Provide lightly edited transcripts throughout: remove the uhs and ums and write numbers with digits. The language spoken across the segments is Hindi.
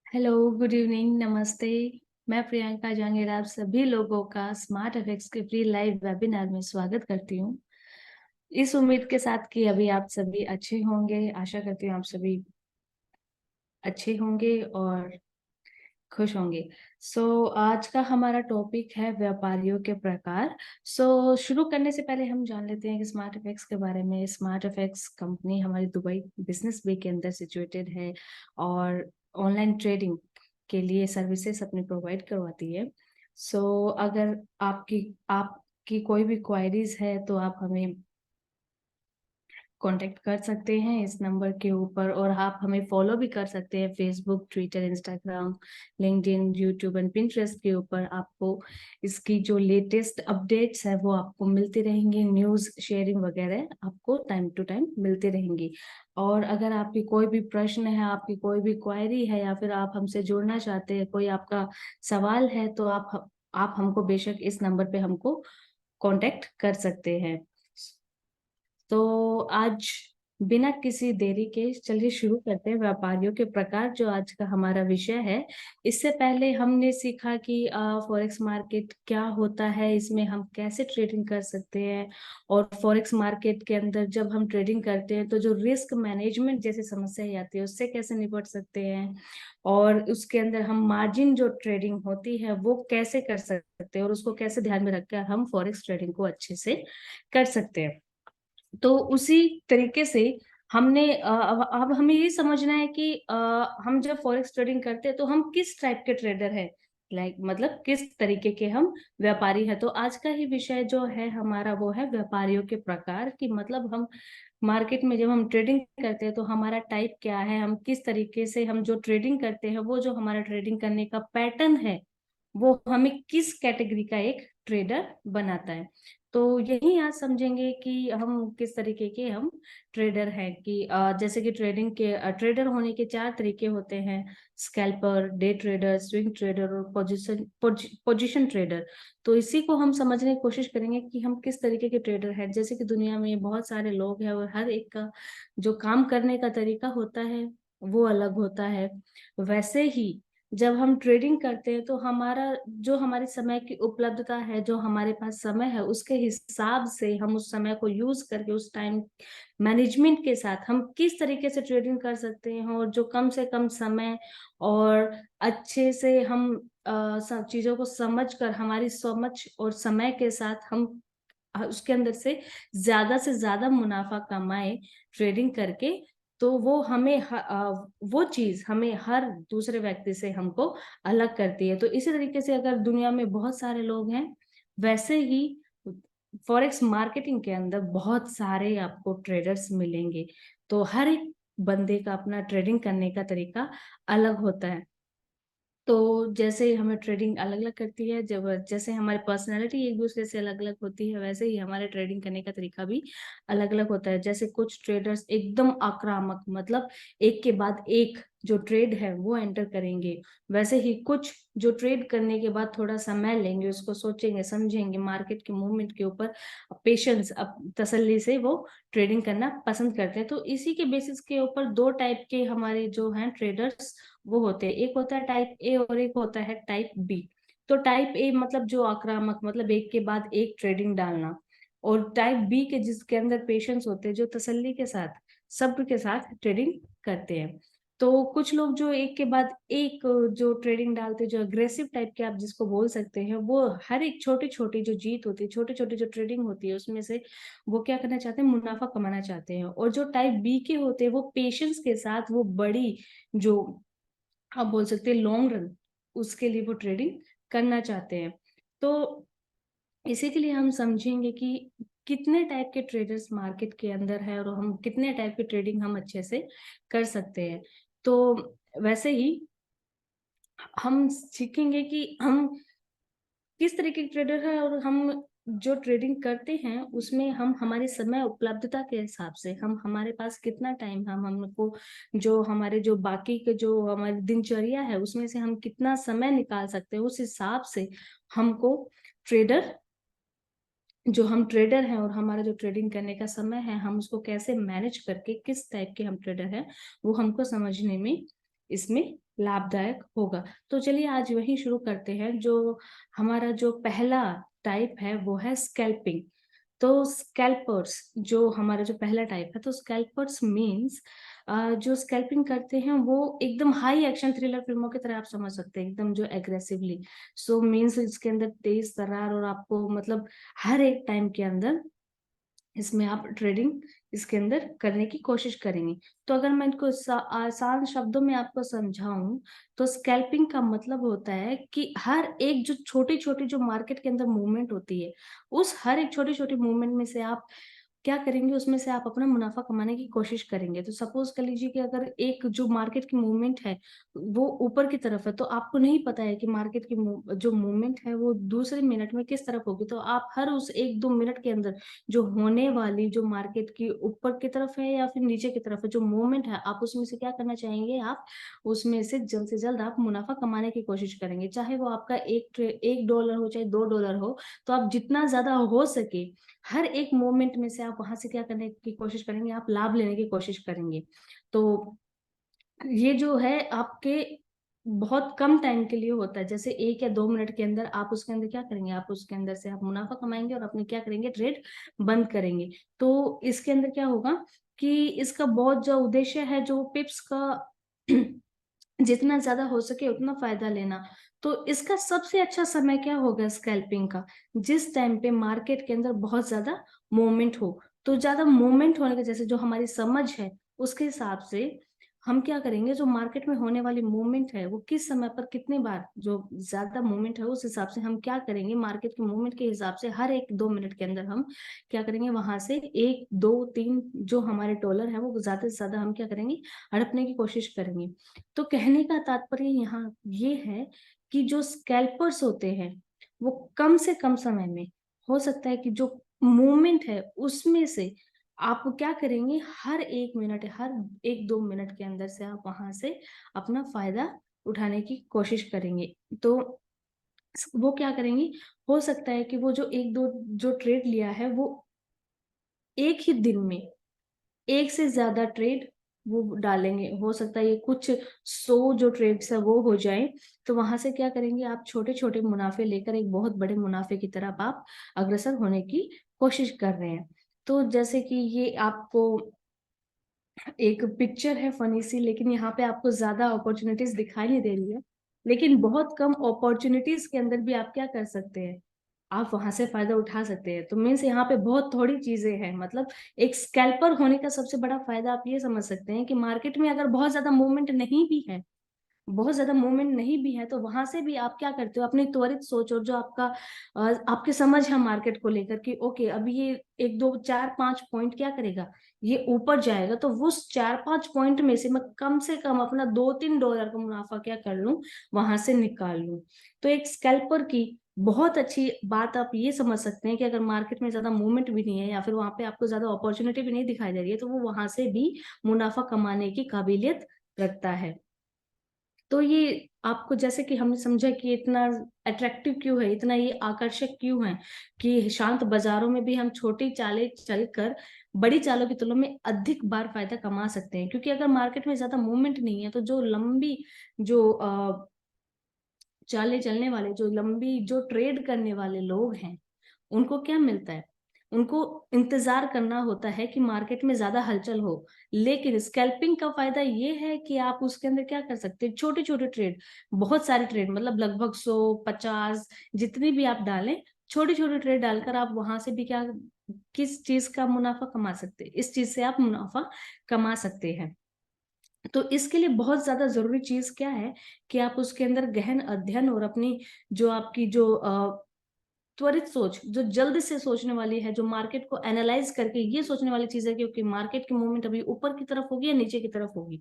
हेलो, गुड इवनिंग, नमस्ते। मैं प्रियंका जहांगीर आप सभी लोगों का स्मार्ट एफएक्स के फ्री लाइव वेबिनार में स्वागत करती हूँ। इस उम्मीद के साथ कि अभी आप सभी अच्छे होंगे। आशा करती हूँ आप सभी अच्छे होंगे और खुश होंगे। आज का हमारा टॉपिक है व्यापारियों के प्रकार। शुरू करने से पहले हम जान लेते हैं कि स्मार्ट एफएक्स के बारे में। स्मार्ट एफएक्स कंपनी हमारी दुबई बिजनेस वे के अंदर सिचुएटेड है और ऑनलाइन ट्रेडिंग के लिए सर्विसेज अपनी प्रोवाइड करवाती है। अगर आपकी कोई भी क्वायरीज है तो आप हमें कांटेक्ट कर सकते हैं इस नंबर के ऊपर, और आप हमें फॉलो भी कर सकते हैं Facebook, Twitter, Instagram, LinkedIn, YouTube and Pinterest के ऊपर। आपको इसकी जो लेटेस्ट अपडेट्स है वो आपको मिलती रहेंगी। न्यूज़ शेयरिंग वगैरह आपको टाइम टू टाइम मिलती रहेंगी। और अगर आपकी कोई भी प्रश्न है, आपकी कोई भी क्वायरी है, या फिर आप हमसे जुड़ना चाहते हैं, कोई आपका सवाल है, तो आप हमको बेशक इस नंबर पे हमको कांटेक्ट कर सकते हैं। तो आज बिना किसी देरी के चलिए शुरू करते हैं व्यापारियों के प्रकार, जो आज का हमारा विषय है। इससे पहले हमने सीखा कि फॉरेक्स मार्केट क्या होता है, इसमें हम कैसे ट्रेडिंग कर सकते हैं, और फॉरेक्स मार्केट के अंदर जब हम ट्रेडिंग करते हैं तो जो रिस्क मैनेजमेंट जैसी समस्या आती है उससे कैसे निपट सकते हैं, और उसके अंदर हम मार्जिन जो ट्रेडिंग होती है वो कैसे कर सकते हैं, और उसको कैसे ध्यान में रखकर हम फॉरेक्स ट्रेडिंग को अच्छे से कर सकते हैं। तो उसी तरीके से हमने अब हमें ये समझना है कि हम जब फॉरेक्स ट्रेडिंग करते हैं तो हम किस टाइप के ट्रेडर हैं, मतलब किस तरीके के हम व्यापारी हैं। तो आज का ही विषय जो है हमारा वो है व्यापारियों के प्रकार, की मतलब हम मार्केट में जब हम ट्रेडिंग करते हैं तो हमारा टाइप क्या है, हम किस तरीके से हम जो ट्रेडिंग करते हैं वो जो हमारा ट्रेडिंग करने का पैटर्न है वो हमें किस कैटेगरी का एक ट्रेडर बनाता है। तो यही आज समझेंगे कि हम किस तरीके के हम ट्रेडर हैं। कि जैसे कि ट्रेडिंग के ट्रेडर होने के चार तरीके होते हैं: scalper, day trader, swing trader और पोजीशन ट्रेडर। तो इसी को हम समझने की कोशिश करेंगे कि हम किस तरीके के ट्रेडर हैं। जैसे कि दुनिया में बहुत सारे लोग हैं और हर एक का जो काम करने का तरीका होता है वो अलग होता है। वैसे ही जब हम ट्रेडिंग करते हैं तो हमारी समय की उपलब्धता है, जो हमारे पास समय है उसके हिसाब से हम उस समय को यूज करके उस टाइम मैनेजमेंट के साथ हम किस तरीके से ट्रेडिंग कर सकते हैं, और जो कम से कम समय और अच्छे से हम सब चीजों को समझकर हमारी समझ और समय के साथ हम उसके अंदर से ज्यादा मुनाफा कमाए ट्रेडिंग करके, तो वो चीज हमें हर दूसरे व्यक्ति से हमको अलग करती है। तो इसी तरीके से अगर दुनिया में बहुत सारे लोग हैं, वैसे ही फॉरेक्स मार्केटिंग के अंदर बहुत सारे आपको ट्रेडर्स मिलेंगे। तो हर एक बंदे का अपना ट्रेडिंग करने का तरीका अलग होता है। तो जैसे हमें ट्रेडिंग अलग अलग करती है, जब जैसे हमारी पर्सनैलिटी एक दूसरे से अलग अलग होती है, वैसे ही हमारे ट्रेडिंग करने का तरीका भी अलग अलग होता है। जैसे कुछ ट्रेडर्स एकदम आक्रामक, मतलब एक के बाद एक जो ट्रेड है वो एंटर करेंगे। वैसे ही कुछ जो ट्रेड करने के बाद थोड़ा समय लेंगे, उसको सोचेंगे, समझेंगे, मार्केट के मूवमेंट के ऊपर पेशेंस, अब तसल्ली से वो ट्रेडिंग करना पसंद करते हैं। तो इसी के बेसिस के ऊपर दो टाइप के हमारे जो हैं ट्रेडर्स वो होते हैं, एक होता है टाइप ए और एक होता है टाइप बी। तो टाइप ए मतलब जो आक्रामक, मतलब एक के बाद एक ट्रेडिंग डालना, और टाइप बी के जिसके अंदर पेशेंस होते हैं, जो तसल्ली के साथ, सब्र के साथ ट्रेडिंग करते हैं। तो कुछ लोग जो एक के बाद एक जो ट्रेडिंग डालते हैं, जो अग्रेसिव टाइप के आप जिसको बोल सकते हैं, वो हर एक छोटी छोटी जो जीत होती है, छोटी छोटी जो ट्रेडिंग होती है उसमें से वो क्या करना चाहते हैं, मुनाफा कमाना चाहते हैं। और जो टाइप बी के होते हैं वो पेशेंस के साथ वो बड़ी जो आप बोल सकते हैं लॉन्ग रन, उसके लिए वो ट्रेडिंग करना चाहते हैं। तो इसी के लिए हम समझेंगे कि कितने टाइप के ट्रेडर्स मार्केट के अंदर है और हम कितने टाइप की ट्रेडिंग हम अच्छे से कर सकते हैं। तो वैसे ही हम सीखेंगे कि हम किस तरीके के ट्रेडर है, और हम जो ट्रेडिंग करते हैं उसमें हम हमारी समय उपलब्धता के हिसाब से हम हमारे पास कितना टाइम, हम हमको जो हमारे जो बाकी के जो हमारी दिनचर्या है उसमें से हम कितना समय निकाल सकते हैं, उस हिसाब से हमको ट्रेडर जो हम ट्रेडर हैं और हमारा जो ट्रेडिंग करने का समय है हम उसको कैसे मैनेज करके किस टाइप के हम ट्रेडर हैं वो हमको समझने में इसमें लाभदायक होगा। तो चलिए आज वही शुरू करते हैं। जो हमारा जो पहला टाइप है वो है स्कैल्पिंग। तो स्कैल्पर्स जो हमारा जो पहला टाइप है, तो स्कैल्पर्स मीन्स जो स्कैल्पिंग करते हैं वो एकदम हाई एक्शन थ्रिलर फिल्मों की तरह आप समझ सकते हैं, एकदम जो एग्रेसिवली। सो मीन्स इसके अंदर तेज तर्रार और आपको मतलब हर एक टाइम के अंदर इसमें आप ट्रेडिंग इसके अंदर करने की कोशिश करेंगे। तो अगर मैं इनको आसान शब्दों में आपको समझाऊं, तो स्कैल्पिंग का मतलब होता है कि हर एक जो छोटी छोटी जो मार्केट के अंदर मूवमेंट होती है, उस हर एक छोटी छोटी मूवमेंट में से आप क्या करेंगे, उसमें से आप अपना मुनाफा कमाने की कोशिश करेंगे। तो सपोज कर लीजिए कि अगर एक जो मार्केट की मूवमेंट है वो ऊपर की तरफ है, तो आपको नहीं पता है कि मार्केट की जो मूवमेंट है वो दूसरे मिनट में किस तरफ होगी। तो आप हर उस 1-2 मिनट के अंदर जो होने वाली जो मार्केट की ऊपर की तरफ है या फिर नीचे की तरफ है जो मूवमेंट है, आप उसमें से क्या करना चाहेंगे, आप उसमें से जल्द आप मुनाफा कमाने की कोशिश करेंगे। चाहे वो आपका $1 हो चाहे $2 हो, तो आप जितना ज्यादा हो सके हर एक मोमेंट में से आप वहां से क्या करने की कोशिश करेंगे, आप लाभ लेने की कोशिश करेंगे। तो ये जो है आपके बहुत कम टाइम के लिए होता है, जैसे 1 या 2 मिनट के अंदर आप उसके अंदर क्या करेंगे, आप उसके अंदर से आप मुनाफा कमाएंगे और अपने क्या करेंगे, ट्रेड बंद करेंगे। तो इसके अंदर क्या होगा कि इसका बहुत जो उद्देश्य है, जो पिप्स का जितना ज्यादा हो सके उतना फायदा लेना। तो इसका सबसे अच्छा समय क्या होगा स्कैल्पिंग का, जिस टाइम पे मार्केट के अंदर बहुत ज्यादा मूवमेंट हो। तो ज्यादा मूवमेंट होने का जैसे जो हमारी समझ है उसके हिसाब से हम क्या करेंगे, जो मार्केट में होने वाली मूवमेंट है वो किस समय पर कितनी बार जो ज्यादा मूवमेंट है उस हिसाब से हम क्या करेंगे, मार्केट के मूवमेंट के हिसाब से हर 1-2 मिनट के अंदर हम क्या करेंगे, वहां से 1-2-3 जो हमारे डॉलर है वो ज्यादा से ज्यादा हम क्या करेंगे, हड़पने की कोशिश करेंगे। तो कहने का तात्पर्य यहाँ ये है कि जो स्कैल्पर्स होते हैं वो कम से कम समय में, हो सकता है कि जो मूवमेंट है उसमें से आप क्या करेंगे, हर 1 मिनट हर 1-2 मिनट के अंदर से आप वहां से अपना फायदा उठाने की कोशिश करेंगे। तो वो क्या करेंगे, हो सकता है कि वो जो 1-2 जो ट्रेड लिया है वो एक ही दिन में एक से ज्यादा ट्रेड वो डालेंगे। हो सकता है ये कुछ 100 जो ट्रेड्स है वो हो जाए। तो वहां से क्या करेंगे, आप छोटे छोटे मुनाफे लेकर एक बहुत बड़े मुनाफे की तरफ आप अग्रसर होने की कोशिश कर रहे हैं। तो जैसे कि ये आपको एक पिक्चर है फनी सी, लेकिन यहाँ पे आपको ज्यादा अपॉर्चुनिटीज दिखाई नहीं दे रही है, लेकिन बहुत कम अपॉर्चुनिटीज के अंदर भी आप क्या कर सकते हैं, आप वहां से फायदा उठा सकते हैं। तो मीन्स यहाँ पे बहुत थोड़ी चीजें हैं, मतलब एक स्कैल्पर होने का सबसे बड़ा फायदा आप ये समझ सकते हैं कि मार्केट में अगर बहुत ज्यादा मूवमेंट नहीं भी है, बहुत ज्यादा मूवमेंट नहीं भी है, तो वहां से भी आप क्या करते हो, अपनी त्वरित सोच और जो आपका आपके समझ है मार्केट को लेकर कि ओके अभी ये 1-2-4-5 पॉइंट क्या करेगा, ये ऊपर जाएगा, तो उस 4-5 पॉइंट में से मैं कम से कम अपना $2-3 का मुनाफा क्या कर लूं, वहां से निकाल लूं। तो एक स्कैल्पर की बहुत अच्छी बात आप ये समझ सकते हैं कि अगर मार्केट में ज्यादा मूवमेंट भी नहीं है या फिर वहां पे आपको ज्यादा अपॉर्चुनिटी भी नहीं दिखाई दे रही है, तो वो वहां से भी मुनाफा कमाने की काबिलियत रखता है। तो ये आपको जैसे कि हमने समझा कि इतना अट्रैक्टिव क्यों है, इतना ये आकर्षक क्यों है कि शांत बाजारों में भी हम छोटी चालें चलकर बड़ी चालों की तुलना में अधिक बार फायदा कमा सकते हैं। क्योंकि अगर मार्केट में ज्यादा मूवमेंट नहीं है, तो जो लंबी जो चाले चलने वाले, जो लंबी जो ट्रेड करने वाले लोग हैं, उनको क्या मिलता है, उनको इंतजार करना होता है कि मार्केट में ज्यादा हलचल हो। लेकिन स्कैल्पिंग का फायदा ये है कि आप उसके अंदर क्या कर सकते हैं, छोटे छोटे ट्रेड, बहुत सारे ट्रेड, मतलब लगभग 100-50 जितनी भी आप डालें, छोटे छोटे ट्रेड डालकर आप वहां से भी क्या, किस चीज का मुनाफा कमा सकते हैं, इस चीज से आप मुनाफा कमा सकते हैं। तो इसके लिए बहुत ज्यादा जरूरी चीज क्या है कि आप उसके अंदर गहन अध्ययन और अपनी जो आपकी जो त्वरित सोच, जो जल्द से सोचने वाली है, जो मार्केट को एनालाइज करके ये सोचने वाली चीज है कि मार्केट की मूवमेंट अभी ऊपर की तरफ होगी या नीचे की तरफ होगी,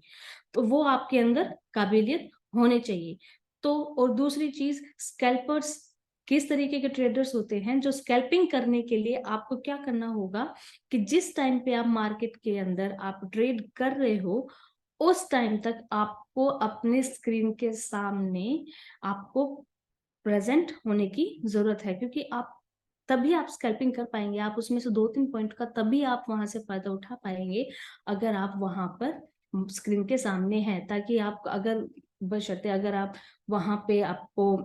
तो वो आपके अंदर काबिलियत होने चाहिए। तो और दूसरी चीज, स्कैल्पर्स किस तरीके के ट्रेडर्स होते हैं, जो स्कैल्पिंग करने के लिए आपको क्या करना होगा कि जिस टाइम पे आप मार्केट के अंदर आप ट्रेड कर रहे हो, उस टाइम तक आपको अपने स्क्रीन के सामने आपको प्रेजेंट होने की जरूरत है। क्योंकि आप तभी आप स्कैल्पिंग कर पाएंगे, आप उसमें से 2-3 पॉइंट का तभी आप वहां से फायदा उठा पाएंगे अगर आप वहां पर स्क्रीन के सामने है, ताकि आप अगर बशर्ते अगर आप वहां पे आपको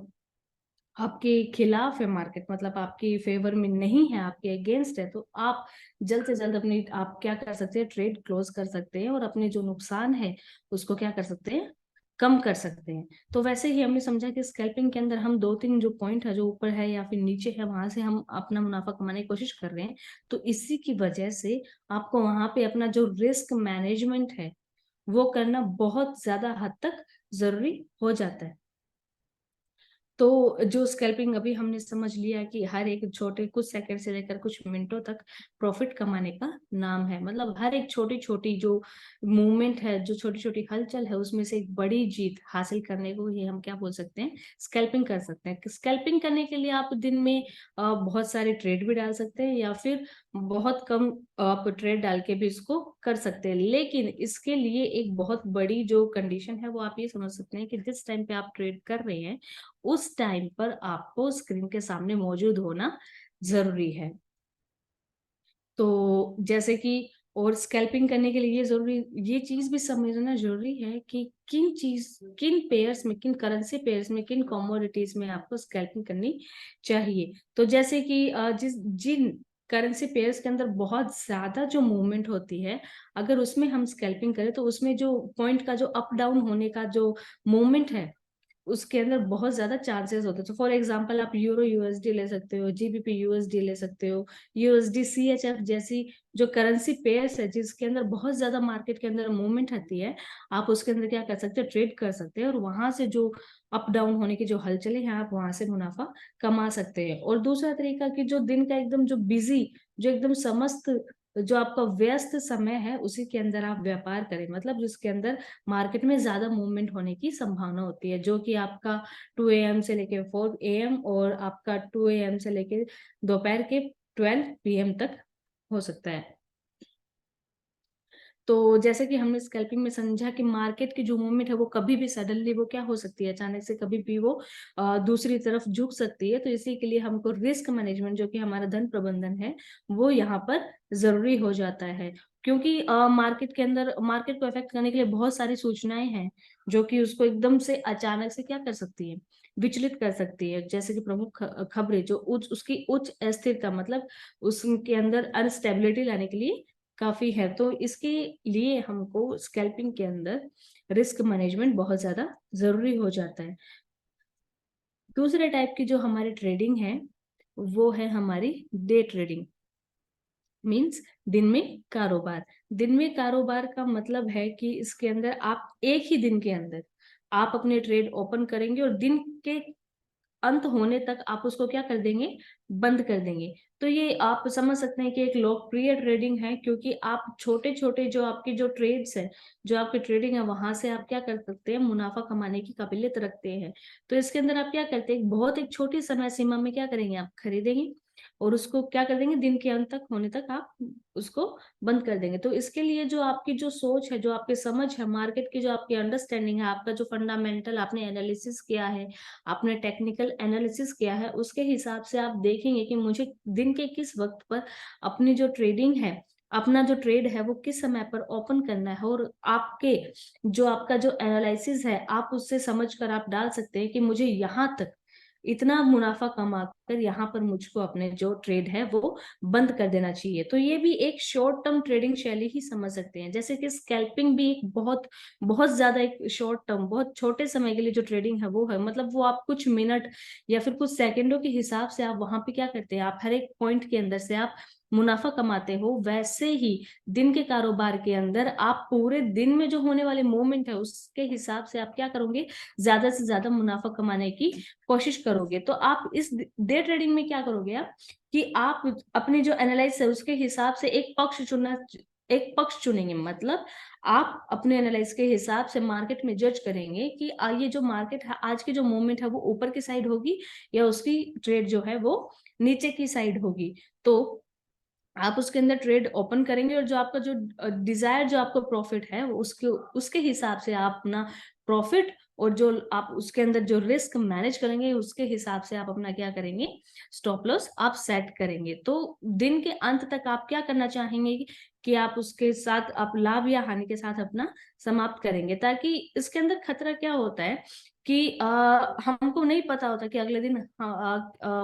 आपके खिलाफ है मार्केट, मतलब आपके फेवर में नहीं है, आपके अगेंस्ट है, तो आप जल्द से जल्द अपनी आप क्या कर सकते हैं, ट्रेड क्लोज कर सकते हैं और अपने जो नुकसान है उसको क्या कर सकते हैं, कम कर सकते हैं। तो वैसे ही हमने समझा कि स्कैल्पिंग के अंदर हम दो तीन जो पॉइंट है, जो ऊपर है या फिर नीचे है, वहां से हम अपना मुनाफा कमाने की कोशिश कर रहे हैं। तो इसी की वजह से आपको वहां पे अपना जो रिस्क मैनेजमेंट है वो करना बहुत ज्यादा हद तक जरूरी हो जाता है। तो जो स्कैल्पिंग अभी हमने समझ लिया कि हर एक छोटे कुछ सेकंड से लेकर कुछ मिनटों तक प्रॉफिट कमाने का नाम है, मतलब हर एक छोटी छोटी जो मूवमेंट है, जो छोटी छोटी हलचल है, उसमें से एक बड़ी जीत हासिल करने को ही हम क्या बोल सकते हैं, स्कैल्पिंग कर सकते हैं। स्कैल्पिंग करने के लिए आप दिन में बहुत सारे ट्रेड भी डाल सकते हैं या फिर बहुत कम आप ट्रेड डाल के भी इसको कर सकते हैं। लेकिन इसके लिए एक बहुत बड़ी जो कंडीशन है वो आप ये समझ सकते हैं कि जिस टाइम पे आप ट्रेड कर रहे हैं उस टाइम पर आपको स्क्रीन के सामने मौजूद होना जरूरी है। तो जैसे कि और स्कैल्पिंग करने के लिए ये जरूरी, ये चीज भी समझना जरूरी है कि किन पेयर्स में, किन करेंसी पेयर्स में, किन कमोडिटीज में आपको स्कैल्पिंग करनी चाहिए। तो जैसे कि जिन करेंसी पेयर्स के अंदर बहुत ज्यादा जो मूवमेंट होती है, अगर उसमें हम स्कैल्पिंग करें तो उसमें जो पॉइंट का जो अप डाउन होने का जो मूवमेंट है उसके अंदर बहुत ज्यादा चांसेस होते हैं। तो फॉर एग्जांपल आप यूरो यूएसडी ले सकते हो, जीबीपी यूएसडी ले सकते हो, यूएसडी सीएचएफ जैसी जो करेंसी पेयर्स है जिसके अंदर बहुत ज्यादा मार्केट के अंदर मूवमेंट आती है, आप उसके अंदर क्या कर सकते हो, ट्रेड कर सकते हैं और वहां से जो अप डाउन होने की जो हलचलें हैं आप वहां से मुनाफा कमा सकते हैं। और दूसरा तरीका कि जो दिन का एकदम जो बिजी, जो एकदम समस्त जो आपका व्यस्त समय है उसी के अंदर आप व्यापार करें, मतलब जिसके अंदर मार्केट में ज्यादा मूवमेंट होने की संभावना होती है, जो कि आपका 2 AM से लेके 4 AM और आपका 2 AM से लेके दोपहर के 12 PM तक हो सकता है। तो जैसे कि हमने स्कैल्पिंग में समझा कि मार्केट की जो मूवमेंट है वो कभी भी सडनली वो क्या हो सकती है, अचानक से कभी भी वो दूसरी तरफ झुक सकती है। तो इसी के लिए हमको रिस्क मैनेजमेंट, जो कि हमारा धन प्रबंधन है, वो यहाँ पर जरूरी हो जाता है। क्योंकि मार्केट के अंदर मार्केट को इफेक्ट करने के लिए बहुत सारी सूचनाएं हैं जो कि उसको एकदम से अचानक से क्या कर सकती है, विचलित कर सकती है। जैसे कि प्रमुख खबरें जो उसकी उच्च अस्थिरता, मतलब उसके अंदर अनस्टेबिलिटी लाने के लिए काफी है। तो इसके लिए हमको स्कैल्पिंग के अंदर रिस्क मैनेजमेंट बहुत ज्यादा जरूरी हो जाता है। दूसरे टाइप की जो हमारी ट्रेडिंग है वो है हमारी डे ट्रेडिंग, मीन्स दिन में कारोबार। दिन में कारोबार का मतलब है कि इसके अंदर आप एक ही दिन के अंदर आप अपने ट्रेड ओपन करेंगे और दिन के अंत होने तक आप उसको क्या कर देंगे, बंद कर देंगे। तो ये आप समझ सकते हैं कि एक लोकप्रिय ट्रेडिंग है, क्योंकि आप छोटे छोटे जो आपकी जो ट्रेड्स है, जो आपकी ट्रेडिंग है, वहां से आप क्या कर सकते हैं, मुनाफा कमाने की काबिलियत रखते हैं। तो इसके अंदर आप क्या करते हैं, बहुत एक छोटी समय सीमा में क्या करेंगे, आप खरीदेंगे और उसको क्या कर देंगे, दिन के अंत तक होने तक आप उसको बंद कर देंगे। तो इसके लिए जो आपकी जो सोच है, जो आपकी समझ है, मार्केट की जो आपकी अंडरस्टैंडिंग है, आपका जो फंडामेंटल आपने एनालिसिस किया है, आपने टेक्निकल एनालिसिस किया है, उसके हिसाब से आप देखेंगे कि मुझे दिन के किस वक्त पर अपनी जो ट्रेडिंग है, अपना जो ट्रेड है वो किस समय पर ओपन करना है। और आपके जो आपका जो एनालिसिस है आप उससे समझकर आप डाल सकते हैं कि मुझे यहाँ तक इतना मुनाफा कमा कर यहाँ पर मुझको अपने जो ट्रेड है वो बंद कर देना चाहिए। तो ये भी एक शॉर्ट टर्म ट्रेडिंग शैली ही समझ सकते हैं। जैसे कि स्कैल्पिंग भी एक बहुत बहुत ज्यादा एक शॉर्ट टर्म, बहुत छोटे समय के लिए जो ट्रेडिंग है वो है, मतलब वो आप कुछ मिनट या फिर कुछ सेकंडों के हिसाब से आप वहां पे क्या करते हैं, आप हर एक पॉइंट के अंदर से आप मुनाफा कमाते हो। वैसे ही दिन के कारोबार के अंदर आप पूरे दिन में जो होने वाले मूवमेंट है उसके हिसाब से आप क्या करोगे, ज्यादा से ज्यादा मुनाफा कमाने की कोशिश करोगे। तो आप इस डे ट्रेडिंग में क्या करोगे आप, कि आप अपनी जो एनालिसिस है उसके हिसाब से एक पक्ष चुनेंगे, मतलब आप अपने एनालिसिस के हिसाब से मार्केट में जज करेंगे कि ये जो मार्केट है, आज की जो मूवमेंट है वो ऊपर की साइड होगी या उसकी ट्रेड जो है वो नीचे की साइड होगी। तो आप उसके अंदर ट्रेड ओपन करेंगे और जो आपका जो डिजायर जो आपको प्रॉफिट है उसके उसके हिसाब से आप अपना प्रॉफिट और जो आप उसके अंदर जो रिस्क मैनेज करेंगे उसके हिसाब से आप अपना क्या करेंगे, स्टॉप लॉस आप सेट करेंगे। तो दिन के अंत तक आप क्या करना चाहेंगे कि आप उसके साथ आप लाभ या हानि के साथ अपना समाप्त करेंगे। ताकि इसके अंदर खतरा क्या होता है कि हमको नहीं पता होता कि अगले दिन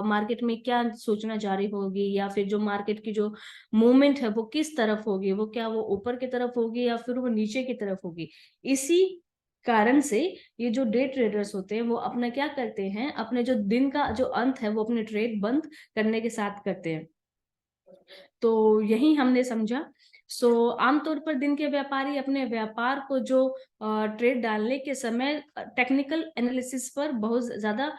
मार्केट में क्या सूचना जारी होगी, या फिर जो मार्केट की जो मूवमेंट है वो किस तरफ होगी, वो क्या वो ऊपर की तरफ होगी या फिर वो नीचे की तरफ होगी। इसी कारण से ये जो डे ट्रेडर्स होते हैं वो अपना क्या करते हैं, अपने जो दिन का जो अंत है वो अपने ट्रेड बंद करने के साथ करते हैं। तो यही हमने समझा। आमतौर पर दिन के व्यापारी अपने व्यापार को जो ट्रेड डालने के समय टेक्निकल एनालिसिस पर बहुत ज्यादा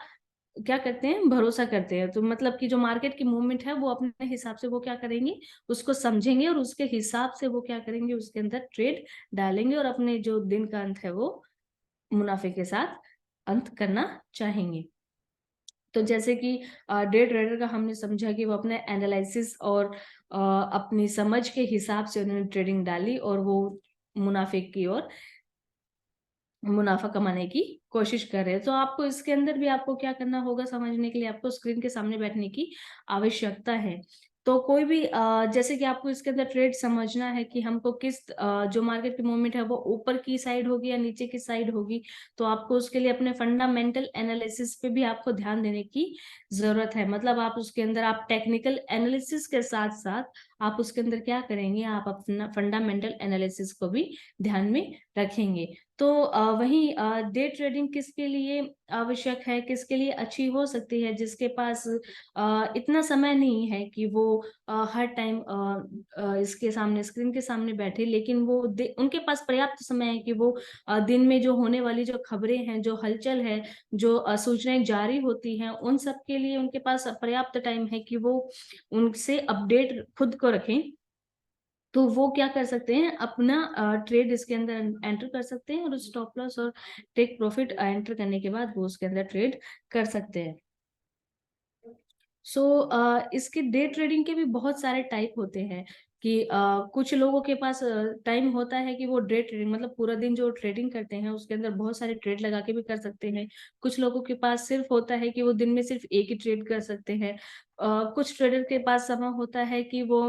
क्या करते हैं, भरोसा करते हैं। तो मतलब कि जो मार्केट की मूवमेंट है वो अपने हिसाब से वो क्या करेंगे, उसको समझेंगे और उसके हिसाब से वो क्या करेंगे, उसके अंदर ट्रेड डालेंगे और अपने जो दिन का अंत है वो मुनाफे के साथ अंत करना चाहेंगे। तो जैसे कि डे ट्रेडर का हमने समझा कि वो अपने एनालिसिस और अपनी समझ के हिसाब से उन्होंने ट्रेडिंग डाली और वो मुनाफे की ओर मुनाफा कमाने की कोशिश कर रहे हैं। तो आपको इसके अंदर भी आपको क्या करना होगा, समझने के लिए आपको स्क्रीन के सामने बैठने की आवश्यकता है। तो कोई भी जैसे कि आपको इसके अंदर ट्रेड समझना है कि हमको किस जो मार्केट की मूवमेंट है वो ऊपर की साइड होगी या नीचे की साइड होगी, तो आपको उसके लिए अपने फंडामेंटल एनालिसिस पे भी आपको ध्यान देने की जरूरत है। मतलब आप उसके अंदर आप टेक्निकल एनालिसिस के साथ साथ आप उसके अंदर क्या करेंगे, आप अपना फंडामेंटल एनालिसिस को भी ध्यान में रखेंगे। तो वही डे ट्रेडिंग किसके लिए आवश्यक है, किसके लिए अच्छी हो सकती है, जिसके पास इतना समय नहीं है कि वो हर टाइम इसके सामने स्क्रीन के सामने बैठे, लेकिन वो उनके पास पर्याप्त समय है कि वो दिन में जो होने वाली जो खबरें हैं, जो हलचल है, जो सूचनाएं जारी होती हैं, उन सब के लिए उनके पास पर्याप्त टाइम है कि वो उनसे अपडेट खुद को रखें। तो वो क्या कर सकते हैं, अपना ट्रेड इसके अंदर एंटर कर सकते हैं और स्टॉप लॉस और टेक प्रॉफिट एंटर करने के बाद वो उसके अंदर ट्रेड कर सकते हैं। इसके डे ट्रेडिंग के भी बहुत सारे टाइप होते हैं कि कुछ लोगों के पास टाइम होता है कि वो डे ट्रेडिंग मतलब पूरा दिन जो ट्रेडिंग करते हैं उसके अंदर बहुत सारे ट्रेड लगा के भी कर सकते हैं। कुछ लोगों के पास सिर्फ होता है कि वो दिन में सिर्फ एक ही ट्रेड कर सकते हैं। कुछ ट्रेडर के पास समय होता है कि वो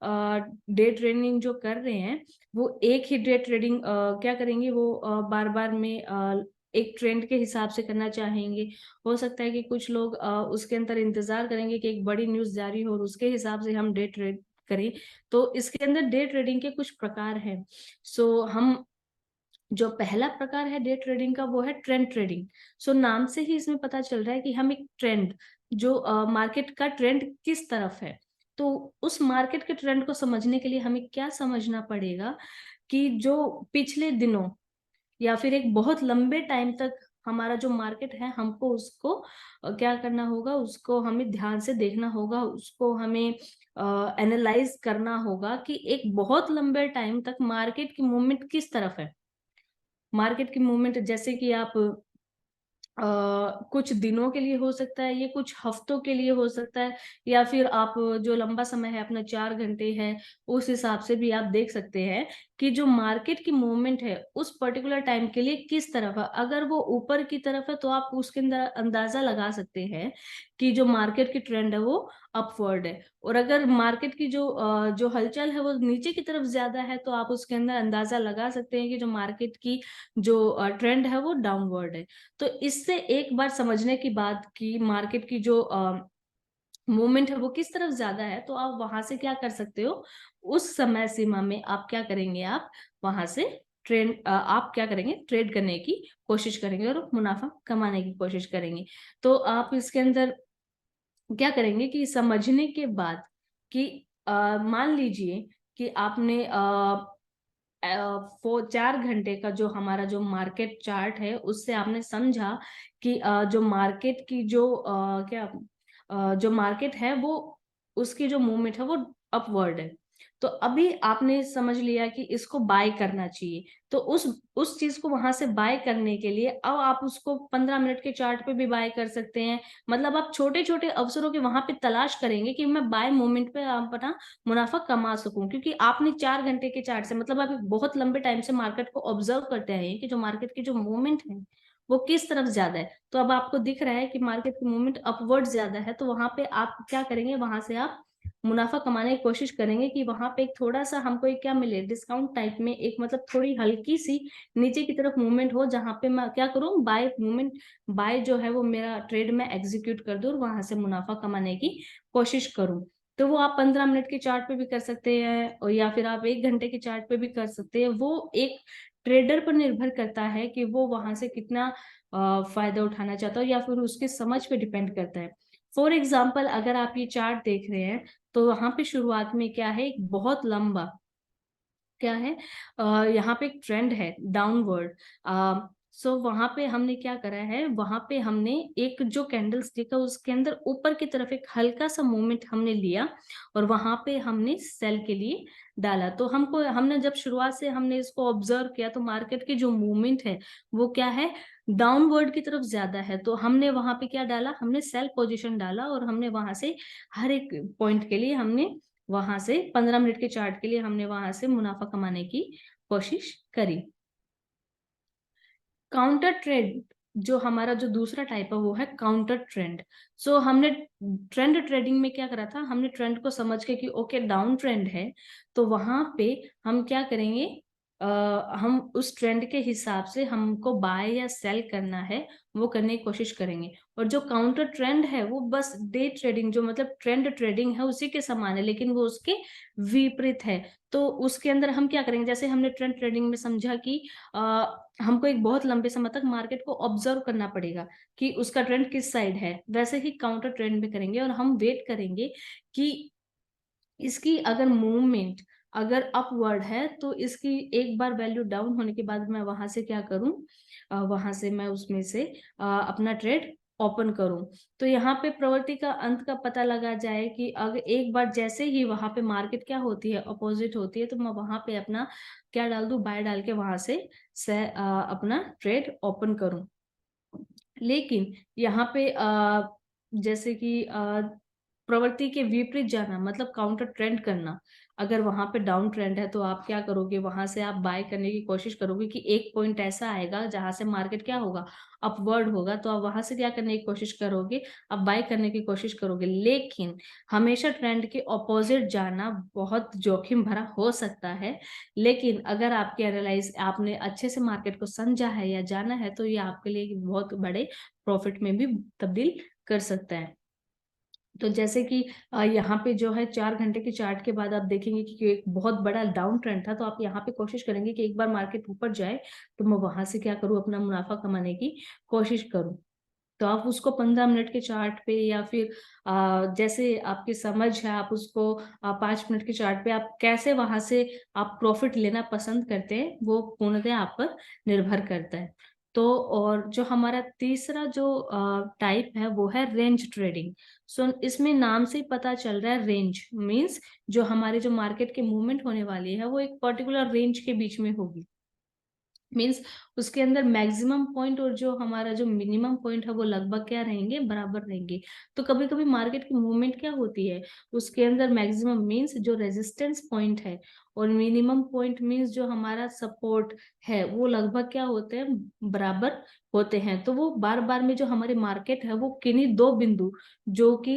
डे ट्रेडिंग जो कर रहे हैं वो एक ही डे ट्रेडिंग क्या करेंगे, वो बार बार में एक ट्रेंड के हिसाब से करना चाहेंगे। हो सकता है कि कुछ लोग उसके अंदर इंतजार करेंगे कि एक बड़ी न्यूज जारी हो और उसके हिसाब से हम डे ट्रेड करें। तो इसके अंदर डे ट्रेडिंग के कुछ प्रकार हैं। हम जो पहला प्रकार है डे ट्रेडिंग का वो है ट्रेंड ट्रेडिंग। नाम से ही इसमें पता चल रहा है कि हम एक ट्रेंड जो मार्केट का ट्रेंड किस तरफ है, तो उस मार्केट के ट्रेंड को समझने के लिए हमें क्या समझना पड़ेगा कि जो पिछले दिनों या फिर एक बहुत लंबे टाइम तक हमारा जो मार्केट है, हमको उसको क्या करना होगा, उसको हमें ध्यान से देखना होगा, उसको हमें एनालाइज करना होगा कि एक बहुत लंबे टाइम तक मार्केट की मूवमेंट किस तरफ है। मार्केट की मूवमेंट जैसे कि आप कुछ दिनों के लिए हो सकता है, ये कुछ हफ्तों के लिए हो सकता है, या फिर आप जो लंबा समय है अपना 4 घंटे है उस हिसाब से भी आप देख सकते हैं कि जो मार्केट की मूवमेंट है उस पर्टिकुलर टाइम के लिए किस तरफ है। अगर वो ऊपर की तरफ है तो आप उसके अंदर अंदाजा लगा सकते हैं कि जो मार्केट की ट्रेंड है वो अपवर्ड है। और अगर मार्केट की जो हलचल है वो नीचे की तरफ ज्यादा है तो आप उसके अंदर अंदाजा लगा सकते हैं कि जो मार्केट की जो ट्रेंड है वो डाउनवर्ड है। तो इससे एक बार समझने की बात कि मार्केट की जो मूवमेंट है वो किस तरफ ज्यादा है, तो आप वहां से क्या कर सकते हो, उस समय सीमा में आप क्या करेंगे, आप वहां से आप क्या करेंगे, ट्रेड करने की कोशिश करेंगे और मुनाफा कमाने की कोशिश करेंगे। तो आप इसके अंदर क्या करेंगे कि समझने के बाद कि मान लीजिए कि आपने 4 घंटे का जो हमारा जो मार्केट चार्ट है उससे आपने समझा कि जो मार्केट की जो जो मार्केट है वो उसकी जो मूवमेंट है वो अपवर्ड है। तो अभी आपने समझ लिया कि इसको बाय करना चाहिए। तो उस चीज को वहां से बाय करने के लिए अब आप उसको 15 मिनट के चार्ट पे भी बाय कर सकते हैं। मतलब आप छोटे छोटे अवसरों के वहां पे तलाश करेंगे कि मैं बाय मोमेंट पे अपना मुनाफा कमा सकूं, क्योंकि आपने 4 घंटे के चार्ट से मतलब आप एक बहुत लंबे टाइम से मार्केट को ऑब्जर्व करते हैं कि जो मार्केट की जो मूवमेंट है वो किस तरफ ज्यादा है। तो अब आपको दिख रहा है कि मार्केट की मूवमेंट अपवर्ड ज्यादा है, तो वहां पे आप क्या करेंगे, वहां से आप मुनाफा कमाने की कोशिश करेंगे कि वहां पे एक थोड़ा सा हमको एक क्या मिले, डिस्काउंट टाइप में, एक मतलब थोड़ी हल्की सी नीचे की तरफ मूवमेंट हो, जहां पे मैं क्या करूं, बाय मूवमेंट, बाय जो है वो मेरा ट्रेड में एग्जीक्यूट कर दूं और वहां से मुनाफा कमाने की कोशिश करूं। तो वो आप 15 मिनट के चार्ट पे भी कर सकते हैं, और या फिर आप 1 घंटे के चार्ट पे भी कर सकते हैं। वो एक ट्रेडर पर निर्भर करता है कि वो वहां से कितना फायदा उठाना चाहता है, या फिर उसकी समझ पे डिपेंड करता है। फॉर एग्जाम्पल, अगर आप ये चार्ट देख रहे हैं तो वहां पे शुरुआत में क्या है, एक बहुत लंबा क्या है, यहाँ पे एक ट्रेंड है डाउनवर्ड। सो वहां पे हमने क्या करा है, वहां पे हमने एक जो कैंडल स्टिक है उसके अंदर ऊपर की तरफ एक हल्का सा मूवमेंट हमने लिया, और वहां पे हमने सेल के लिए डाला। तो हमने जब शुरुआत से हमने इसको ऑब्जर्व किया तो मार्केट की जो मूवमेंट है वो क्या है, डाउनवर्ड की तरफ ज्यादा है। तो हमने वहां पे क्या डाला, हमने सेल पोजिशन डाला, और हमने वहां से हर एक पॉइंट के लिए हमने वहां से 15 मिनट के चार्ट के लिए हमने वहां से मुनाफा कमाने की कोशिश करी। काउंटर ट्रेड, जो हमारा जो दूसरा टाइप है वो है काउंटर ट्रेंड। सो हमने ट्रेंड ट्रेडिंग में क्या करा था, हमने ट्रेंड को समझ के कि ओके डाउन ट्रेंड है, तो वहां पे हम क्या करेंगे, हम उस ट्रेंड के हिसाब से हमको बाय या सेल करना है वो करने की कोशिश करेंगे। और जो काउंटर ट्रेंड है वो बस डे ट्रेडिंग, जो मतलब ट्रेंड ट्रेडिंग है उसी के समान है, लेकिन वो उसके विपरीत है। तो उसके अंदर हम क्या करेंगे, जैसे हमने ट्रेंड ट्रेडिंग में समझा कि हमको एक बहुत लंबे समय तक मार्केट को ऑब्जर्व करना पड़ेगा कि उसका ट्रेंड किस साइड है, वैसे ही काउंटर ट्रेंड में करेंगे, और हम वेट करेंगे कि इसकी अगर मूवमेंट अगर अपवर्ड है तो इसकी एक बार वैल्यू डाउन होने के बाद मैं वहां से क्या करूं, वहां से मैं उसमें से अपना ट्रेड ओपन करूं। तो यहाँ पे प्रवृत्ति का अंत का पता लगा जाए कि अगर एक बार जैसे ही वहां पे मार्केट क्या होती है, अपोजिट होती है, तो मैं वहां पे अपना क्या डाल दूं, बाय डाल के वहां से अपना ट्रेड ओपन करूं। लेकिन यहाँ पे जैसे कि प्रवृत्ति के विपरीत जाना मतलब काउंटर ट्रेंड करना, अगर वहां पे डाउन ट्रेंड है तो आप क्या करोगे, वहां से आप बाय करने की कोशिश करोगे कि एक पॉइंट ऐसा आएगा जहां से मार्केट क्या होगा, अपवर्ड होगा, तो आप वहां से क्या करने की कोशिश करोगे, आप बाय करने की कोशिश करोगे। लेकिन हमेशा ट्रेंड के ऑपोजिट जाना बहुत जोखिम भरा हो सकता है, लेकिन अगर आपके एनालाइज आपने अच्छे से मार्केट को समझा है या जाना है तो ये आपके लिए बहुत बड़े प्रॉफिट में भी तब्दील कर सकता है। तो जैसे कि यहाँ पे जो है 4 घंटे के चार्ट के बाद आप देखेंगे कि एक बहुत बड़ा डाउन ट्रेंड था, तो आप यहाँ पे कोशिश करेंगे कि एक बार मार्केट ऊपर जाए तो मैं वहां से क्या करूँ, अपना मुनाफा कमाने की कोशिश करूँ। तो आप उसको 15 मिनट के चार्ट पे या फिर जैसे आपकी समझ है, आप उसको 5 मिनट के चार्ट पे आप कैसे वहां से आप प्रॉफिट लेना पसंद करते हैं वो पूर्णतः आप पर निर्भर करता है। तो और जो हमारा तीसरा जो टाइप है वो है रेंज ट्रेडिंग। सो इसमें नाम से ही पता चल रहा है, रेंज मीन्स जो हमारे जो मार्केट के मूवमेंट होने वाली है वो एक पर्टिकुलर रेंज के बीच में होगी। मीन्स उसके अंदर मैक्सिमम पॉइंट और जो हमारा जो मिनिमम पॉइंट है वो लगभग क्या रहेंगे, बराबर रहेंगे। तो कभी कभी मार्केट की मूवमेंट क्या होती है, उसके अंदर मैक्सिमम मीन्स जो रेजिस्टेंस पॉइंट है और मिनिमम पॉइंट मीन्स जो हमारा सपोर्ट है वो लगभग क्या होते हैं, बराबर होते हैं। तो वो बार बार में जो हमारी मार्केट है वो किन्हीं दो बिंदु जो कि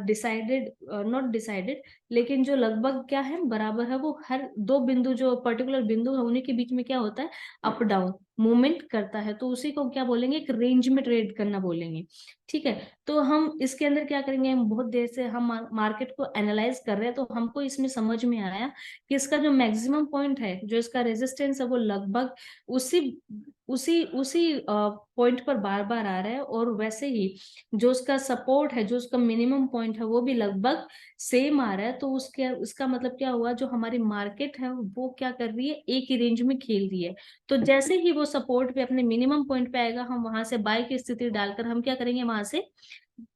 डिसाइडेड, नॉट डिसाइडेड, लेकिन जो लगभग क्या है, बराबर है, वो हर दो बिंदु जो पर्टिकुलर बिंदु है उन्हीं के बीच में क्या होता है, अप डाउन मूवमेंट करता है। तो उसी को क्या बोलेंगे, एक रेंज में ट्रेड करना बोलेंगे। ठीक है, तो हम इसके अंदर क्या करेंगे, हम बहुत देर से हम मार्केट को एनालाइज कर रहे हैं, तो हमको इसमें समझ में आया कि इसका जो मैक्सिमम पॉइंट है, जो इसका रेजिस्टेंस है वो लगभग उसी उसी उसी पॉइंट पर बार बार आ रहा है, और वैसे ही जो उसका सपोर्ट है, जो उसका मिनिमम पॉइंट है वो भी लगभग सेम आ रहा है। तो उसके उसका मतलब क्या हुआ, जो हमारी मार्केट है वो क्या कर रही है, एक ही रेंज में खेल रही है। तो जैसे ही वो सपोर्ट पे अपने मिनिमम पॉइंट पे आएगा, हम वहां से बाय की स्थिति डालकर हम क्या करेंगे, वहां से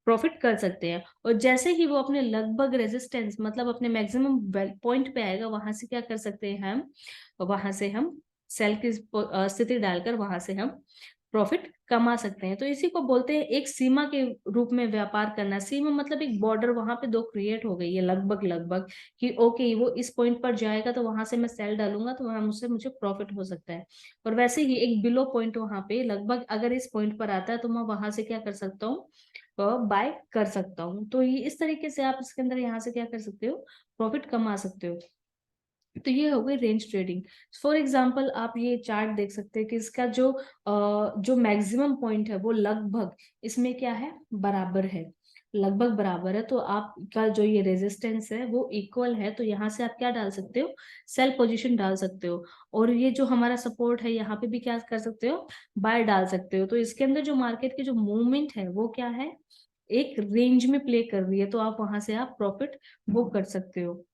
प्रॉफिट कर सकते हैं। और जैसे ही वो अपने लगभग रेजिस्टेंस मतलब अपने मैक्सिमम पॉइंट पे आएगा, वहां से क्या कर सकते हैं, हम वहां से हम सेल की स्थिति डालकर वहां से हम प्रॉफिट कमा सकते हैं। तो इसी को बोलते हैं एक सीमा के रूप में व्यापार करना। सीमा मतलब एक बॉर्डर वहां पे दो क्रिएट हो गई है लगभग लगभग, कि ओके वो इस पॉइंट पर जाएगा तो वहां से मैं सेल डालूंगा तो वहां मुझसे मुझे प्रॉफिट हो सकता है। और वैसे ही एक बिलो पॉइंट वहां पे लगभग अगर इस पॉइंट पर आता है तो मैं वहां से क्या कर सकता हूँ, बाय कर सकता हूँ। तो ये इस तरीके से आप इसके अंदर यहाँ से क्या कर सकते हो, प्रॉफिट कमा सकते हो। तो ये हो गई रेंज ट्रेडिंग। फॉर एग्जांपल आप ये चार्ट देख सकते हैं कि इसका जो मैक्सिमम पॉइंट है वो लगभग इसमें क्या है, बराबर है, लगभग बराबर है। तो आपका जो ये रेजिस्टेंस है वो इक्वल है, तो यहाँ से आप क्या डाल सकते हो, सेल पोजीशन डाल सकते हो। और ये जो हमारा सपोर्ट है यहाँ पे भी क्या कर सकते हो, बाय डाल सकते हो। तो इसके अंदर जो मार्केट की जो मूवमेंट है वो क्या है, एक रेंज में प्ले कर रही है, तो आप वहां से आप प्रॉफिट बुक कर सकते हो।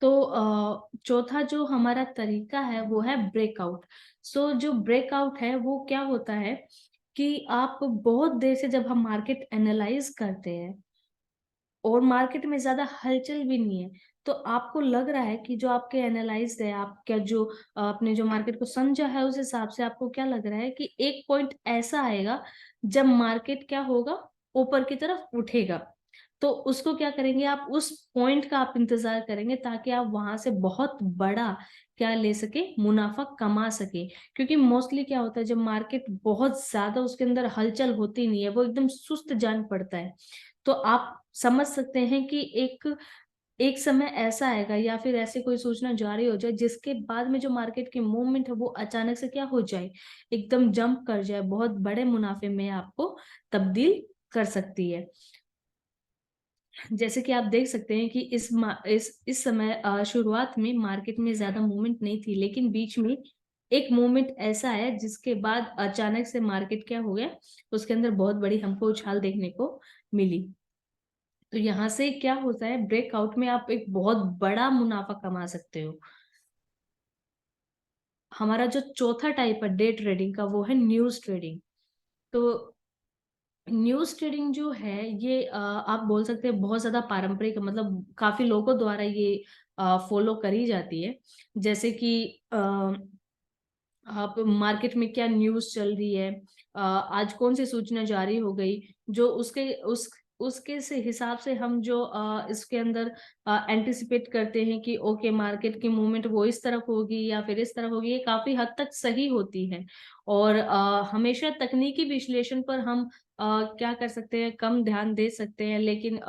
तो चौथा जो हमारा तरीका है वो है ब्रेकआउट। सो जो ब्रेकआउट है वो क्या होता है कि आप बहुत देर से जब हम मार्केट एनालाइज करते हैं और मार्केट में ज्यादा हलचल भी नहीं है, तो आपको लग रहा है कि जो आपके एनालाइज है, आपका जो आपने जो मार्केट को समझा है उस हिसाब से आपको क्या लग रहा है कि एक पॉइंट ऐसा आएगा जब मार्केट क्या होगा, ऊपर की तरफ उठेगा। तो उसको क्या करेंगे, आप उस पॉइंट का आप इंतजार करेंगे ताकि आप वहां से बहुत बड़ा क्या ले सके, मुनाफा कमा सके। क्योंकि मोस्टली क्या होता है, जब मार्केट बहुत ज्यादा उसके अंदर हलचल होती नहीं है, वो एकदम सुस्त जान पड़ता है, तो आप समझ सकते हैं कि एक एक समय ऐसा आएगा या फिर ऐसी कोई सूचना जारी हो जाए जिसके बाद में जो मार्केट की मूवमेंट है वो अचानक से क्या हो जाए, एकदम जंप कर जाए, बहुत बड़े मुनाफे में आपको तब्दील कर सकती है। जैसे कि आप देख सकते हैं कि इस समय शुरुआत में मार्केट में ज्यादा मूवमेंट नहीं थी, लेकिन बीच में एक मूवमेंट ऐसा है जिसके बाद अचानक से मार्केट क्या हो गया, उसके अंदर बहुत बड़ी हमको उछाल देखने को मिली। तो यहाँ से क्या होता है, ब्रेकआउट में आप एक बहुत बड़ा मुनाफा कमा सकते हो। हमारा जो चौथा टाइप है डे ट्रेडिंग का वो है न्यूज ट्रेडिंग। तो न्यूज ट्रेडिंग जो है ये आप बोल सकते हैं बहुत ज्यादा पारंपरिक, मतलब काफी लोगों द्वारा ये फॉलो करी जाती है। जैसे कि आप मार्केट में क्या न्यूज चल रही है, आज कौन सी सूचना जारी हो गई, जो उसके से हिसाब से हम जो इसके अंदर एंटिसिपेट करते हैं कि ओके मार्केट की मूवमेंट वो इस तरफ होगी या फिर इस तरफ होगी, ये काफी हद तक सही होती है। और हमेशा तकनीकी विश्लेषण पर हम क्या कर सकते हैं, कम ध्यान दे सकते हैं, लेकिन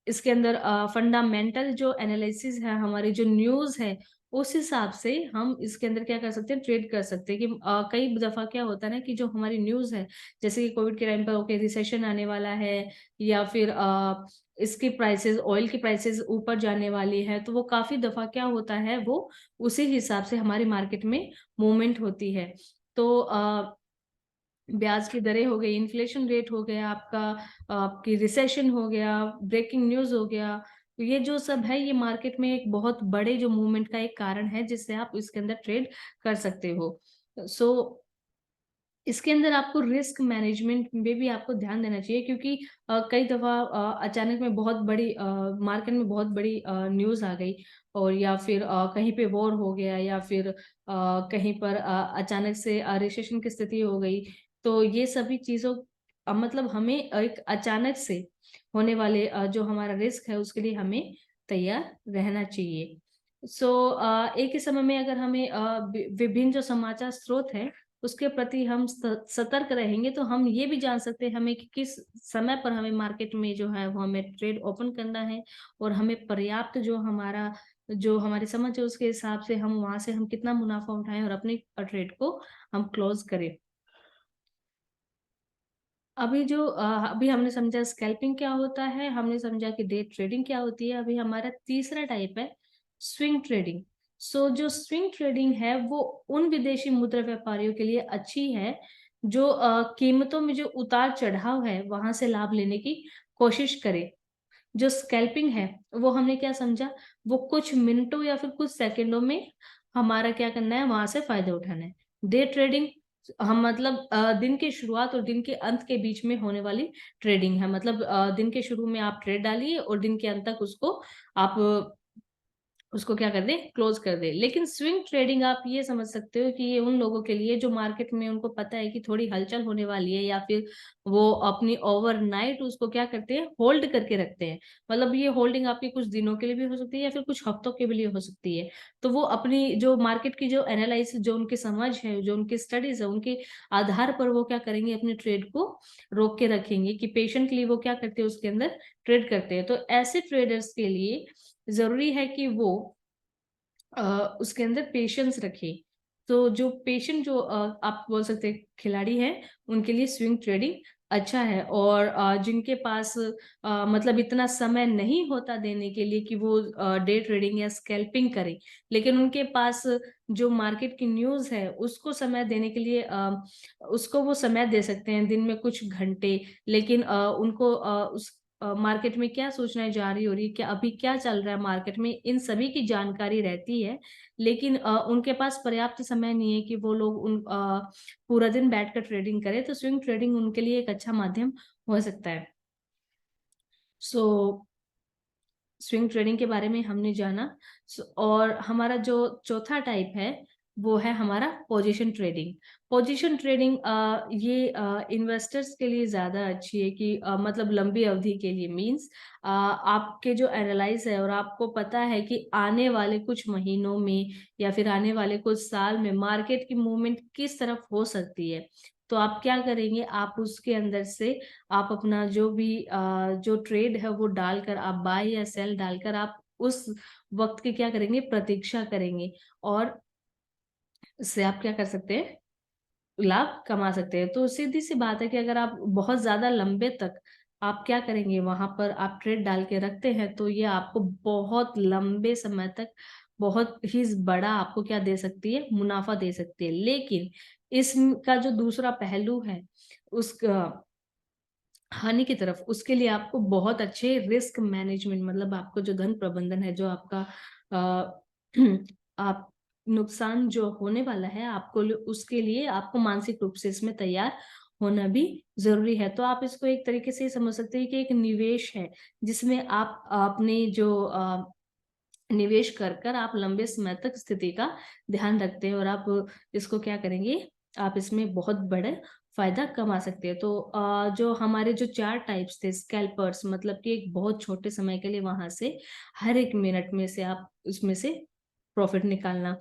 इसके अंदर फंडामेंटल जो एनालिसिस है, हमारी जो न्यूज है, उस हिसाब से हम इसके अंदर क्या कर सकते हैं, ट्रेड कर सकते हैं। कि कई दफा क्या होता है ना कि जो हमारी न्यूज है, जैसे कि कोविड के टाइम पर ओके रिसेशन आने वाला है, या फिर इसकी प्राइसेस, ऑयल की प्राइसेस ऊपर जाने वाली है, तो वो काफी दफा क्या होता है, वो उसी हिसाब से हमारी मार्केट में मूवमेंट होती है। तो ब्याज की दरें हो गई, इन्फ्लेशन रेट हो गया आपका, आपकी रिसेशन हो गया, ब्रेकिंग न्यूज हो गया, तो ये जो सब है ये मार्केट में एक बहुत बड़े जो मूवमेंट का एक कारण है जिससे आप इसके अंदर ट्रेड कर सकते हो। सो इसके अंदर आपको रिस्क मैनेजमेंट में भी आपको ध्यान देना चाहिए, क्योंकि कई दफा अचानक में बहुत बड़ी मार्केट में बहुत बड़ी न्यूज आ गई, और या फिर कहीं पे वॉर हो गया, या फिर कहीं पर अचानक से रिसेशन की स्थिति हो गई। तो ये सभी चीजों मतलब हमें एक अचानक से होने वाले जो हमारा रिस्क है उसके लिए हमें तैयार रहना चाहिए। सो एक ही समय में अगर हमें विभिन्न जो समाचार स्रोत है उसके प्रति हम सतर्क रहेंगे, तो हम ये भी जान सकते हैं हमें कि किस समय पर हमें मार्केट में जो है वो हमें ट्रेड ओपन करना है, और हमें पर्याप्त जो हमारी समझ है उसके हिसाब से हम वहां से हम कितना मुनाफा उठाएं और अपने ट्रेड को हम क्लोज करें। अभी हमने समझा स्कैल्पिंग क्या होता है, हमने समझा कि डे ट्रेडिंग क्या होती है। अभी हमारा तीसरा टाइप है स्विंग ट्रेडिंग। सो जो स्विंग ट्रेडिंग है वो उन विदेशी मुद्रा व्यापारियों के लिए अच्छी है जो कीमतों में जो उतार चढ़ाव है वहां से लाभ लेने की कोशिश करे। जो स्कैल्पिंग है वो हमने क्या समझा, वो कुछ मिनटों या फिर कुछ सेकंडों में हमारा क्या करना है, वहां से फायदा उठाना है। डे ट्रेडिंग हम मतलब दिन की शुरुआत और दिन के अंत के बीच में होने वाली ट्रेडिंग है। मतलब दिन के शुरू में आप ट्रेड डालिए और दिन के अंत तक उसको आप उसको क्या कर दें, क्लोज कर दें। लेकिन स्विंग ट्रेडिंग आप ये समझ सकते हो कि ये उन लोगों के लिए जो मार्केट में उनको पता है कि थोड़ी हलचल होने वाली है, या फिर वो अपनी ओवरनाइट उसको क्या करते हैं, होल्ड करके रखते हैं। मतलब ये होल्डिंग आपकी कुछ दिनों के लिए भी हो सकती है या फिर कुछ हफ्तों के लिए हो सकती है। तो वो अपनी जो मार्केट की जो एनालिसिस, जो उनकी समझ है, जो उनकी स्टडीज है, उनके आधार पर वो क्या करेंगे, अपने ट्रेड को रोक के रखेंगे कि पेशेंटली वो क्या करते हैं, उसके अंदर ट्रेड करते हैं। तो ऐसे ट्रेडर्स के लिए ज़रूरी है कि वो उसके अंदर पेशेंस रखे। तो जो पेशेंट जो आप बोल सकते हैं खिलाड़ी हैं, उनके लिए स्विंग ट्रेडिंग अच्छा है। और जिनके पास मतलब इतना समय नहीं होता देने के लिए कि वो डे ट्रेडिंग या स्कैल्पिंग करें, लेकिन उनके पास जो मार्केट की न्यूज़ है, उसको समय देने के लिए उसको वो समय दे सकते हैं दिन में कुछ घंटे। लेकिन उनको उस मार्केट में क्या सूचनाएँ जारी हो रही है, क्या अभी क्या चल रहा है मार्केट में, इन सभी की जानकारी रहती है। लेकिन उनके पास पर्याप्त समय नहीं है कि वो लोग पूरा दिन बैठकर ट्रेडिंग करें, तो स्विंग ट्रेडिंग उनके लिए एक अच्छा माध्यम हो सकता है। सो स्विंग ट्रेडिंग के बारे में हमने जाना। और हमारा जो चौथा टाइप है, वो है हमारा पोजीशन ट्रेडिंग। पोजीशन ट्रेडिंग ये इन्वेस्टर्स के लिए ज़्यादा अच्छी है कि मतलब लंबी अवधि के लिए मीन्स आपके जो एनालाइज़ है और आपको पता है कि आने वाले कुछ महीनों में या फिर आने वाले कुछ साल में मार्केट की मूवमेंट किस तरफ हो सकती है। तो आप क्या करेंगे, आप उसके अंदर से आप अपना जो भी जो ट्रेड है वो डालकर, आप बाय या सेल डालकर आप उस वक़्त की क्या करेंगे, प्रतीक्षा करेंगे। और इससे आप क्या कर सकते हैं, लाभ कमा सकते हैं। तो सीधी-सी बात है कि अगर आप बहुत ज़्यादा लंबे तक आप क्या करेंगे, वहाँ पर आप ट्रेड डाल के रखते हैं, तो ये आपको बहुत लंबे समय तक बहुत ही बड़ा आपको क्या दे सकती है, मुनाफ़ा दे सकती है। लेकिन इसका जो दूसरा पहलू है, उसका हानि की तरफ, उसके लिए आपको बहुत अच्छे रिस्क मैनेजमेंट, मतलब आपको जो धन प्रबंधन है, जो आपका अ, आप नुकसान जो होने वाला है, आपको उसके लिए आपको मानसिक रूप से इसमें तैयार होना भी ज़रूरी है। तो आप इसको एक तरीके से समझ सकते हैं कि एक निवेश है, जिसमें आप अपनी जो निवेश कर कर आप लंबे समय तक स्थिति का ध्यान रखते हैं और आप इसको क्या करेंगे, आप इसमें बहुत बड़ा फ़ायदा कमा सकते हैं। तो जो हमारे जो 4 टाइप्स थे स्कैल्पर्स, मतलब कि एक बहुत छोटे समय के लिए वहाँ से हर 1 मिनट में से आप उसमें से प्रॉफ़िट निकालना।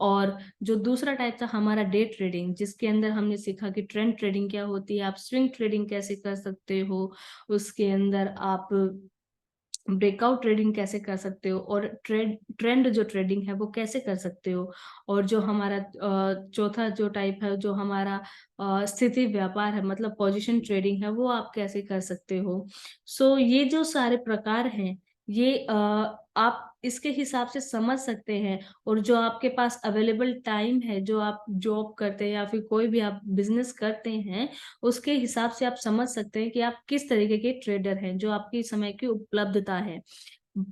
और जो दूसरा टाइप था हमारा डे ट्रेडिंग, जिसके अंदर हमने सीखा कि ट्रेंड ट्रेडिंग क्या होती है, आप स्विंग ट्रेडिंग कैसे कर सकते हो, उसके अंदर आप ब्रेकआउट ट्रेडिंग कैसे कर सकते हो, और ट्रेंड जो ट्रेडिंग है वो कैसे कर सकते हो। और जो हमारा चौथा जो टाइप है, जो हमारा स्थिति व्यापार है, मतलब पोजीशन ट्रेडिंग है, वो आप कैसे कर सकते हो। सो ये जो सारे प्रकार हैं, ये आप इसके हिसाब से समझ सकते हैं। और जो आपके पास अवेलेबल टाइम है, जो आप जॉब करते हैं या फिर कोई भी आप बिजनेस करते हैं, उसके हिसाब से आप समझ सकते हैं कि आप किस तरीके के ट्रेडर हैं, जो आपकी समय की उपलब्धता है।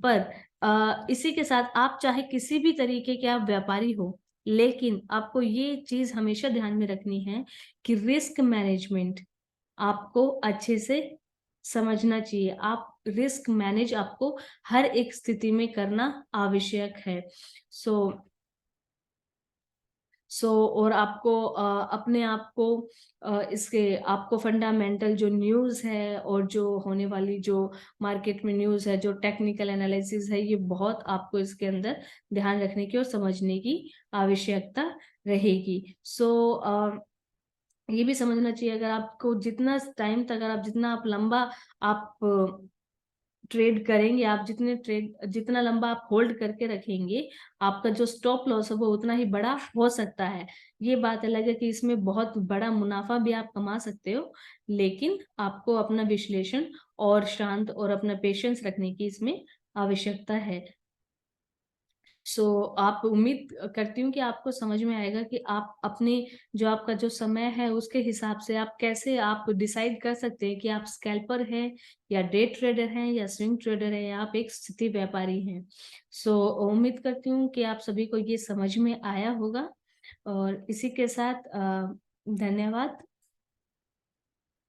पर इसी के साथ आप चाहे किसी भी तरीके के आप व्यापारी हो, लेकिन आपको ये चीज़ हमेशा ध्यान में रखनी है कि रिस्क मैनेजमेंट आपको अच्छे से समझना चाहिए। आप रिस्क मैनेज आपको हर एक स्थिति में करना आवश्यक है। सो और आपको अपने आप को इसके आपको फंडामेंटल जो न्यूज़ है और जो होने वाली जो मार्केट में न्यूज़ है, जो टेक्निकल एनालिसिस है, ये बहुत आपको इसके अंदर ध्यान रखने की और समझने की आवश्यकता रहेगी। ये भी समझना चाहिए, अगर आपको जितना टाइम तक, अगर आप जितना आप लंबा आप ट्रेड करेंगे, आप जितना लंबा आप होल्ड करके रखेंगे, आपका जो स्टॉप लॉस है वो उतना ही बड़ा हो सकता है। ये बात अलग है कि इसमें बहुत बड़ा मुनाफ़ा भी आप कमा सकते हो, लेकिन आपको अपना विश्लेषण और शांत और अपना पेशेंस रखने की इसमें आवश्यकता है। आप उम्मीद करती हूँ कि आपको समझ में आएगा कि आप अपने जो आपका जो समय है उसके हिसाब से आप कैसे आप डिसाइड कर सकते हैं कि आप स्कैल्पर हैं या डे ट्रेडर हैं या स्विंग ट्रेडर हैं या आप एक स्थिति व्यापारी हैं। उम्मीद करती हूँ कि आप सभी को ये समझ में आया होगा। और इसी के साथ धन्यवाद।